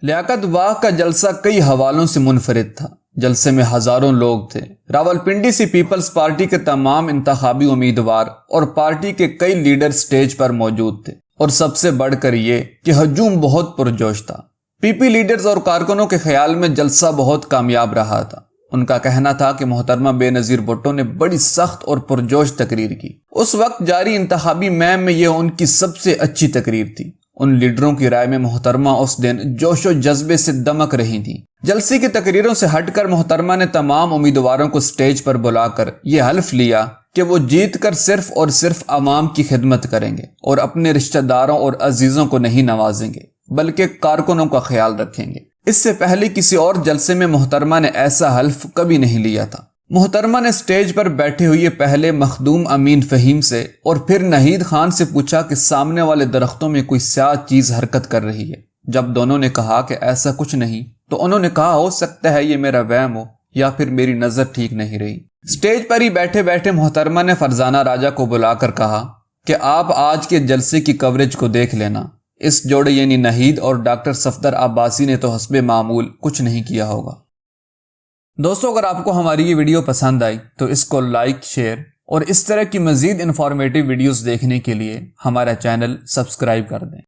لیاقت باغ کا جلسہ کئی حوالوں سے منفرد تھا۔ جلسے میں ہزاروں لوگ تھے۔ راولپنڈی سے پیپلز پارٹی کے تمام انتخابی امیدوار اور پارٹی کے کئی لیڈر سٹیج پر موجود تھے، اور سب سے بڑھ کر یہ کہ ہجوم بہت پرجوش تھا۔ پی پی لیڈرز اور کارکنوں کے خیال میں جلسہ بہت کامیاب رہا تھا۔ ان کا کہنا تھا کہ محترمہ بے نظیر بھٹو نے بڑی سخت اور پرجوش تقریر کی۔ اس وقت جاری انتخابی مہم میں یہ ان کی سب سے اچھی تقریر تھی۔ ان لیڈروں کی رائے میں محترمہ اس دن جوش و جذبے سے دمک رہی تھیں۔ جلسے کی تقریروں سے ہٹ کر محترمہ نے تمام امیدواروں کو سٹیج پر بلا کر یہ حلف لیا کہ وہ جیت کر صرف اور صرف عوام کی خدمت کریں گے اور اپنے رشتہ داروں اور عزیزوں کو نہیں نوازیں گے بلکہ کارکنوں کا خیال رکھیں گے۔ اس سے پہلے کسی اور جلسے میں محترمہ نے ایسا حلف کبھی نہیں لیا تھا۔ محترمہ نے سٹیج پر بیٹھے ہوئے پہلے مخدوم امین فہیم سے اور پھر نہید خان سے پوچھا کہ سامنے والے درختوں میں کوئی سیاہ چیز حرکت کر رہی ہے۔ جب دونوں نے کہا کہ ایسا کچھ نہیں تو انہوں نے کہا ہو سکتا ہے یہ میرا وہم ہو یا پھر میری نظر ٹھیک نہیں رہی۔ سٹیج پر ہی بیٹھے بیٹھے محترمہ نے فرزانہ راجہ کو بلا کر کہا کہ آپ آج کے جلسے کی کوریج کو دیکھ لینا۔ اس جوڑے یعنی نہید اور ڈاکٹر صفدر عباسی نے تو حسب معمول کچھ نہیں کیا ہوگا۔ دوستو، اگر آپ کو ہماری یہ ویڈیو پسند آئی تو اس کو لائک، شیئر اور اس طرح کی مزید انفارمیٹیو ویڈیوز دیکھنے کے لیے ہمارا چینل سبسکرائب کر دیں۔